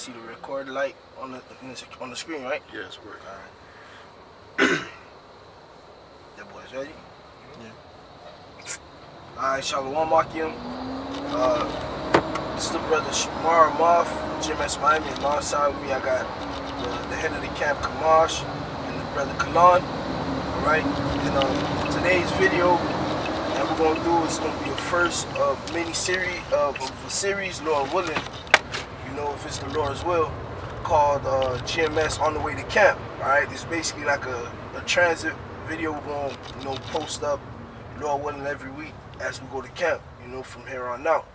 see the record light on the screen, right? Yeah, it's working. Alright. That boy's ready? Yeah. Alright, Shalom Akim. This is the brother Shamar Moff, GMS Miami, and alongside with me I got the head of the camp, Kamash, and the brother Kalan. Alright, and today's video that we're going to do is going to be the first mini-series of a series, Lord willing, you know, if it's the Lord's will, called GMS On the Way to Camp. Alright, it's basically like a transit video we're going to, post up, Lord willing, every week as we go to camp, from here on out.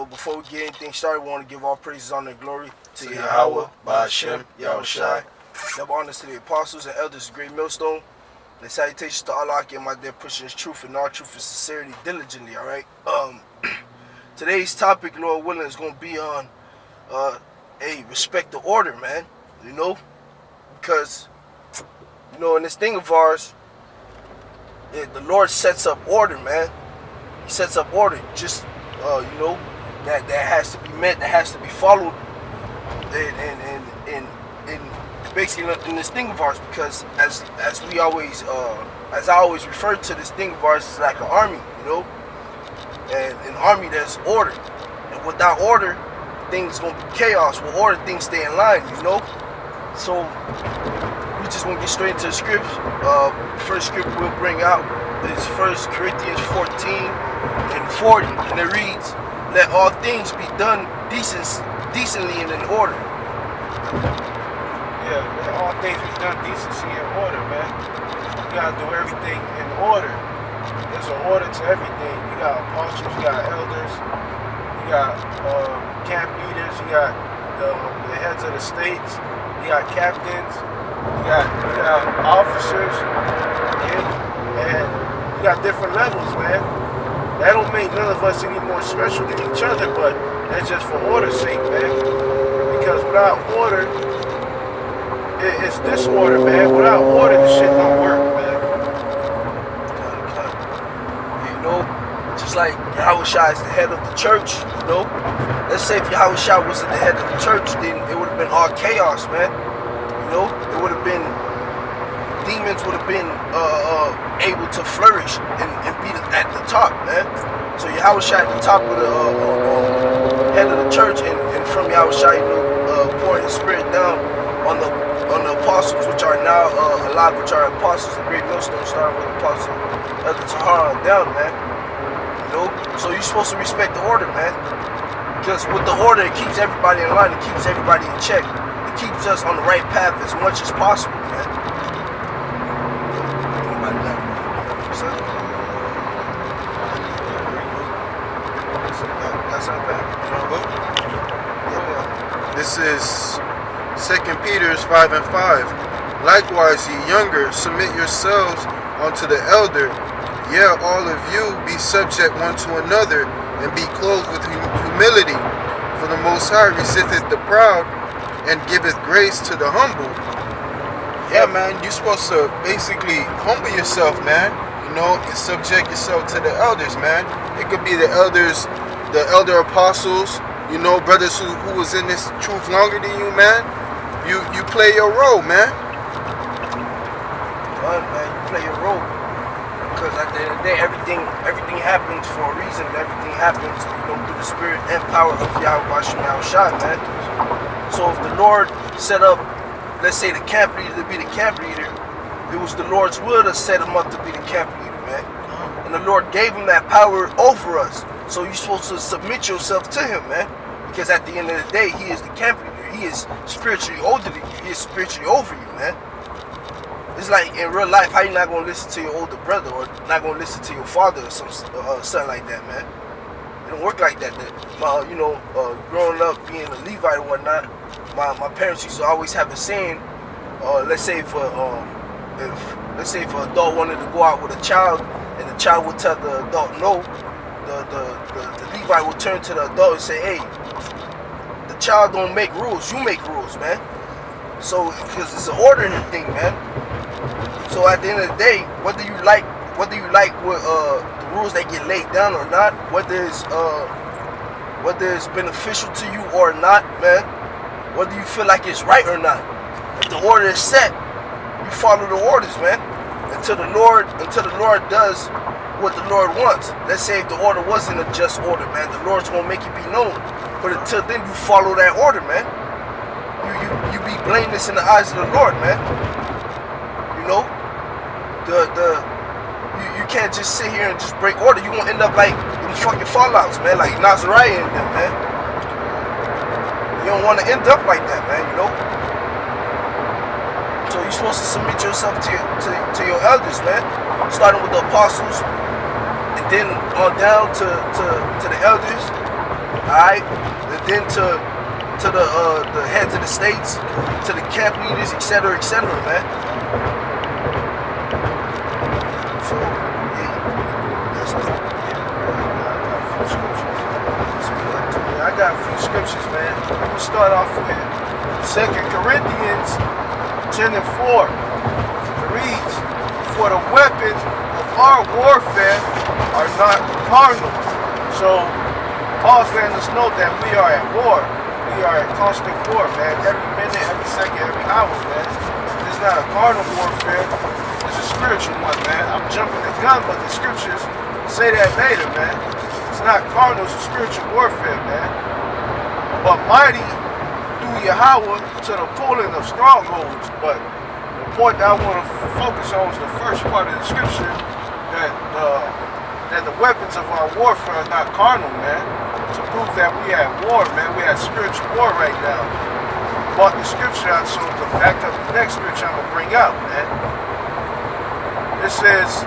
Before we get anything started, we want to give all praises, honor, and glory to Yahweh, Ba'ashem, Yahushai. Double honors to the apostles and elders of Great Millstone. And salutations to Allah, and my dear pushing his truth and all truth and sincerity diligently, alright? Today's topic, Lord willing, is going to be on, respect the order, man. Because, in this thing of ours, the Lord sets up order, man. He sets up order, just, that has to be met, that has to be followed, and basically in this thing of ours, because as I always refer to this thing of ours, it's like an army, and in an army there's order, and without order, things gonna be chaos. With order, things stay in line, So we just want to get straight into the scripts. First script we'll bring out is 1 Corinthians 14 and 40, and it reads, "Let all things be done decently and in order." Yeah, let all things be done decency and order, man. You gotta do everything in order. There's an order to everything. You got apostles, you got elders, you got camp leaders, you got the heads of the states, you got captains, you got officers, and you got different levels, man. That don't make none of us any more special than each other, but that's just for order's sake, man. Because without order, it's disorder, man. Without order, the shit don't work, man. Just like Yahushua is the head of the church, Let's say if Yahushua wasn't the head of the church, then it would have been all chaos, man. It would have been, demons would have been able to flourish and be at the top, man. So Yahushua at the top of the head of the church, and from Yahushua, pouring his spirit down on the apostles, which are now alive, which are apostles of Great Millstone, starting with Apostle Elder Tahara down, man. So you're supposed to respect the order, man. Because with the order, it keeps everybody in line, it keeps everybody in check. It keeps us on the right path as much as possible, man. This is 2 Peter 5 and 5. Likewise, ye younger, submit yourselves unto the elder. Yea, all of you be subject one to another, and be clothed with humility. For the Most High resisteth the proud, and giveth grace to the humble. Yeah, man, you're supposed to basically humble yourself, man. And subject yourself to the elders, man. It could be the elders, the elder apostles, brothers who was in this truth longer than you, man. You play your role, man. Man, you play your role. Because at the end of the day, everything happens for a reason. Everything happens, through the spirit and power of Yahweh Shai, man. So if the Lord set up, let's say, the camp leader to be the camp leader, it was the Lord's will to set him up to be the camp leader, man. And the Lord gave him that power over us. So you're supposed to submit yourself to him, man. Because at the end of the day, he is the camp leader. He is spiritually older than you. He is spiritually over you, man. It's like in real life, how you not going to listen to your older brother or not going to listen to your father or something like that, man. It don't work like that. Growing up, being a Levite and whatnot, my parents used to always have the saying, let's say if an adult wanted to go out with a child and the child would tell the adult no, the Levite would turn to the adult and say, hey, the child don't make rules, you make rules, man. So, because it's an order in the thing, man. So at the end of the day, whether you like what the rules that get laid down or not, whether it's beneficial to you or not, man, whether you feel like it's right or not. If the order is set, you follow the orders, man. Until the Lord does what the Lord wants. Let's say if the order wasn't a just order, man, the Lord's gonna make it be known. But until then, you follow that order, man. You be blameless in the eyes of the Lord, man. You know, you can't just sit here and just break order. You won't end up like them fucking fallouts, man, like Nazariah and them, man. You don't want to end up like that, man. You know. So you're supposed to submit yourself to your elders, man. Starting with the apostles, and then on down to the elders, all right, and then to the heads of the states, to the camp leaders, etc., man. So yeah, that's it. I got a few scriptures, man. We'll start off with 2 Corinthians 10 and 4. It reads, "For the weapons of our warfare are not carnal." So Paul's letting us know that we are at war. We are at constant war, man. Every minute, every second, every hour, man. This is not a carnal warfare. It's a spiritual one, man. I'm jumping the gun, but the scriptures say that later, man. It's not carnal, it's a spiritual warfare, man. But mighty through Yahweh to the pulling of strongholds. But the point that I want to focus on is the first part of the scripture, that the weapons of our warfare are not carnal, man. To prove that we at war, man. We at spiritual war right now. Brought the scripture out, so to back up the next scripture I'm gonna bring out, man. This is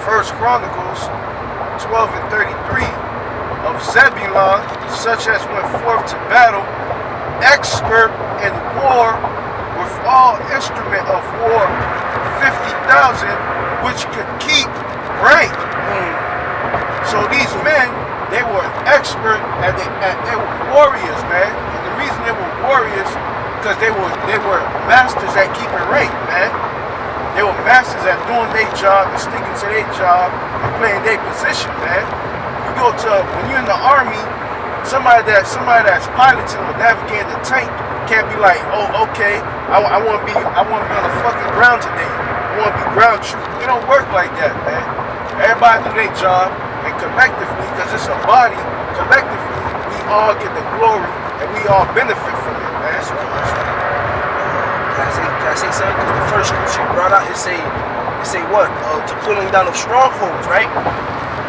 First Chronicles 12 and 33. Of Zebulon, such as went forth to battle, expert in war, with all instrument of war, 50,000, which could keep rank. So these men, they were expert they were warriors, man. And the reason they were warriors, because they were masters at keeping rank, man. They were masters at doing their job and sticking to their job and playing their position, man. When you're in the army, somebody that's piloting or navigating the tank can't be like, oh, okay, I want to be on the fucking ground today. I want to be ground troop. It don't work like that, man. Everybody do their job, and collectively, because it's a body, collectively, we all get the glory and we all benefit from it, man. That's right. Can I say something? Because the first scripture you brought out, it say what? To pulling down of strongholds, right?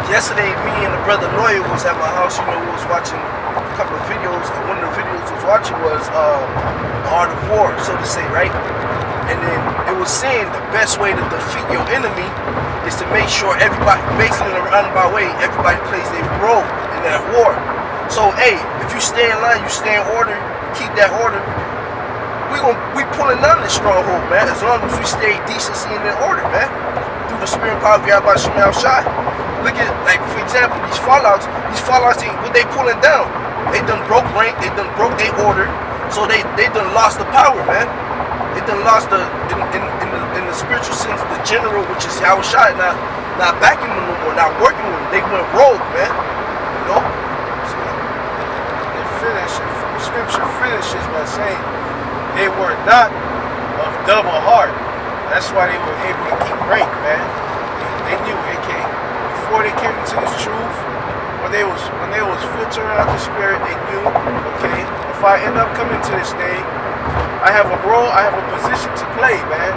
Yesterday, me and the brother Lawyer was at my house. You know, we was watching a couple of videos, and one of the videos we was watching was the Art of War, so to say, right? And then it was saying the best way to defeat your enemy is to make sure everybody, basically in a roundabout way, everybody plays their role in that war. So, hey, if you stay in line, you stay in order, you keep that order, we pulling down this stronghold, man, as long as we stay decency and in order, man. Through the spirit and power of Yahweh Shemel Shai. Look at, like, for example, these fallouts, what they pulling down? They done broke rank, they done broke their order, so they done lost the power, man. They done lost in the spiritual sense, the general, which is Yahweh Shai, not backing them no more, not working with them. They went rogue, man. You know? So, the scripture finishes by saying they were not of double heart. That's why they were able to keep rank, man. They knew it came. Before they came into this truth, when they was filtering out the spirit, they knew, okay, if I end up coming to this thing, I have a role, I have a position to play, man.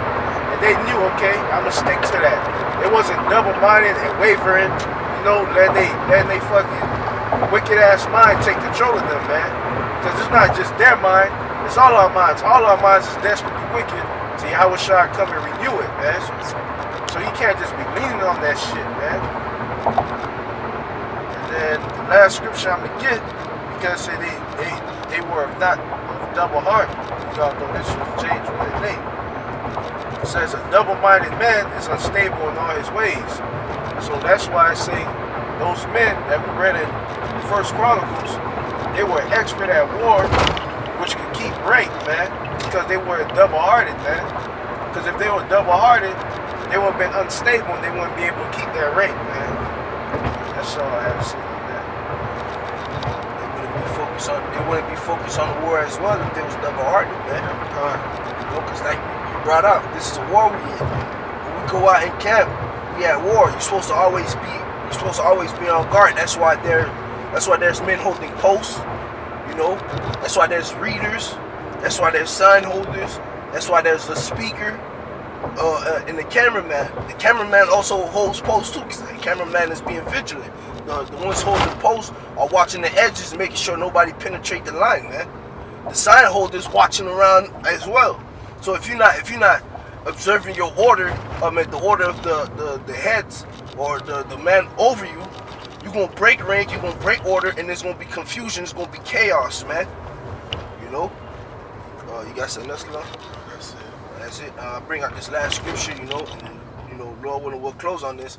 And they knew, okay, I'm gonna stick to that. It wasn't double-minded and wavering, you know, letting they fucking wicked ass mind take control of them, man. Because it's not just their mind, it's all our minds. All our minds is desperately wicked. So Yahweh Shai come and renew it, man. So you can't just be leaning on that shit, man. And then the last scripture I'm gonna get, because they were not of double heart. Y'all know this was James 1:8. It says a double-minded man is unstable in all his ways. So that's why I say those men that we read in First Chronicles, they were expert at war, which could keep rank, man, because they were double-hearted, man. Because if they were double-hearted, they would have been unstable and they wouldn't be able to keep their rank, man. That's all I have to say on that. wouldn't be focused on the war as well if they was double-hearted, man. You know, because like you brought out, this is a war we in. When we go out in camp, we at war. You're supposed to always be on guard. That's why there's men holding posts. You know, that's why there's readers. That's why there's sign holders. That's why there's a speaker. And the cameraman. The cameraman also holds posts too, because the cameraman is being vigilant. The ones holding posts are watching the edges and making sure nobody penetrate the line, man. The sign holders watching around as well. So if you're not observing your order, the order of the heads or the man over you, you're gonna break rank, you're gonna break order, and there's gonna be confusion, it's gonna be chaos, man. You know? You got something else, Lord? That's it. Bring out this last scripture, you know, and you know, Lord willing, we'll close on this.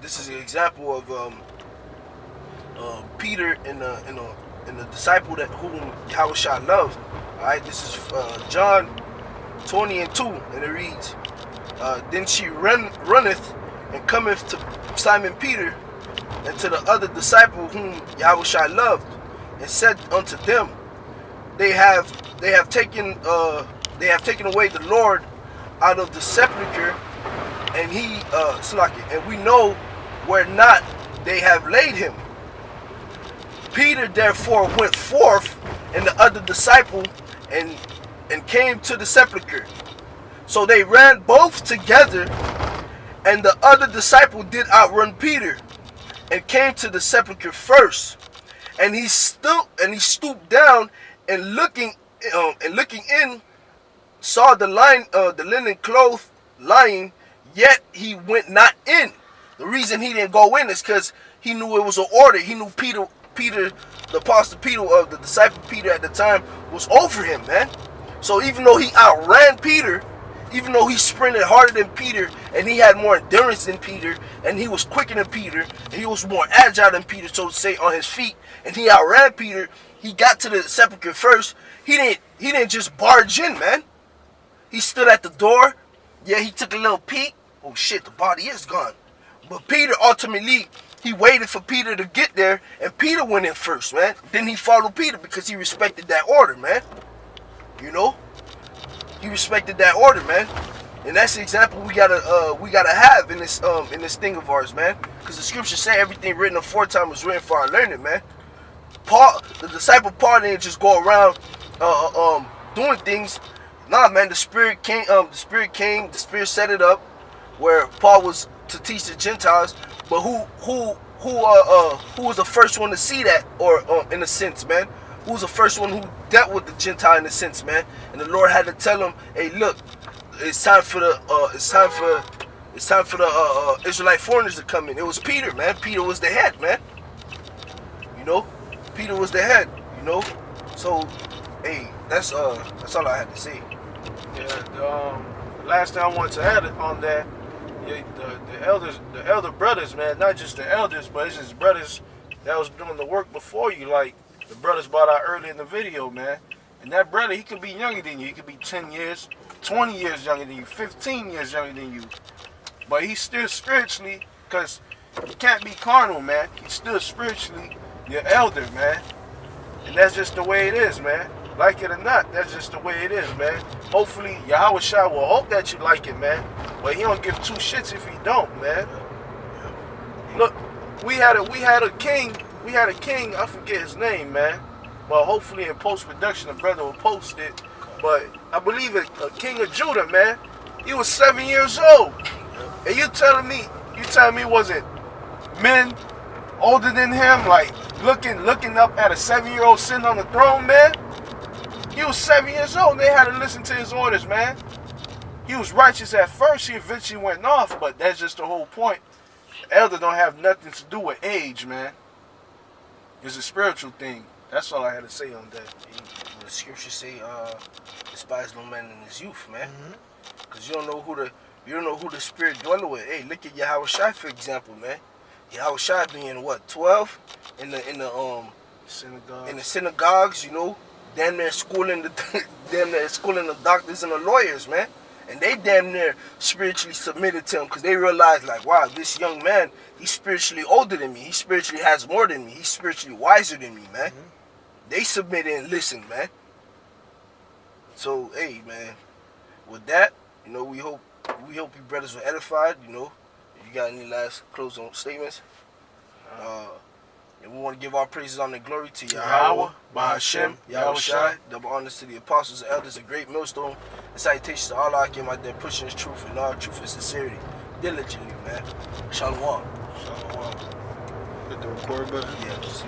This is an example of Peter and the disciple that whom Yahushua loved. All right, this is John 20:2, and it reads, "Then she runneth and cometh to Simon Peter and to the other disciple whom Yahushua loved, and said unto them, They have taken away the Lord out of the sepulchre, and and we know where not they have laid him. Peter therefore went forth, and the other disciple, and came to the sepulchre. So they ran both together, and the other disciple did outrun Peter, and came to the sepulchre first. And he stooped down, and looking in, saw the linen cloth lying, yet he went not in. The reason he didn't go in is because he knew it was an order. He knew Peter, the apostle Peter, the disciple Peter at the time, was over him, man. So even though he outran Peter, even though he sprinted harder than Peter, and he had more endurance than Peter, and he was quicker than Peter, and he was more agile than Peter, so to say, on his feet, and he outran Peter, he got to the sepulchre first. He didn't just barge in, man. He stood at the door. Yeah, he took a little peek. Oh shit, the body is gone. But Peter ultimately, he waited for Peter to get there, and Peter went in first, man. Then he followed Peter because he respected that order, man. You know, he respected that order, man. And that's the example we gotta have in this thing of ours, man. Because the scriptures say everything written aforetime was written for our learning, man. Paul, the disciple Paul, didn't just go around doing things. Nah, man, the Spirit came. The Spirit set it up where Paul was to teach the Gentiles. But who was the first one to see that, or in a sense, man? Who was the first one who dealt with the Gentile in a sense, man? And the Lord had to tell him, "Hey, look, it's time for the Israelite foreigners to come in." It was Peter, man. Peter was the head, man. You know, Peter was the head. You know, so hey, that's all I had to say. Yeah, the last thing I want to add on that, the elder brothers, man, not just the elders, but it's just brothers that was doing the work before you, like the brothers brought out early in the video, man. And that brother, he could be younger than you. He could be 10 years, 20 years younger than you, 15 years younger than you. But he's still spiritually, because he can't be carnal, man. He's still spiritually your elder, man. And that's just the way it is, man. Like it or not, that's just the way it is, man. Hopefully, Yahushua will hope that you like it, man. But he don't give two shits if he don't, man. Look, we had a king, I forget his name, man. Well, hopefully in post-production, the brother will post it. But I believe it, a king of Judah, man. He was 7 years old. And you telling me wasn't men older than him, like looking up at a 7-year-old sitting on the throne, man? He was 7 years old, and they had to listen to his orders, man. He was righteous at first, he eventually went off, but that's just the whole point. The elder don't have nothing to do with age, man. It's a spiritual thing. That's all I had to say on that. The scriptures say, despise no man in his youth, man. Because you don't know who the Spirit dwelling with. Hey, look at Yahushua, for example, man. Yahushua being what, 12 in the synagogues, you know, damn near schooling the doctors and the lawyers, man. And they damn near spiritually submitted to him because they realized, like, wow, this young man, he's spiritually older than me. He spiritually has more than me. He's spiritually wiser than me, man. they submitted and listened, man. So, hey, man, with that, you know, we hope you brothers were edified. You know, if you got any last closing statements, and we want to give our praises, honor, and glory to Yahweh, Bahashem, Yahweh Shai, double honors to the apostles and elders, a great millstone, and salutations to all our Akim out there pushing his truth and all truth and sincerity diligently, man. Shalom. Hit the record button. Yeah, just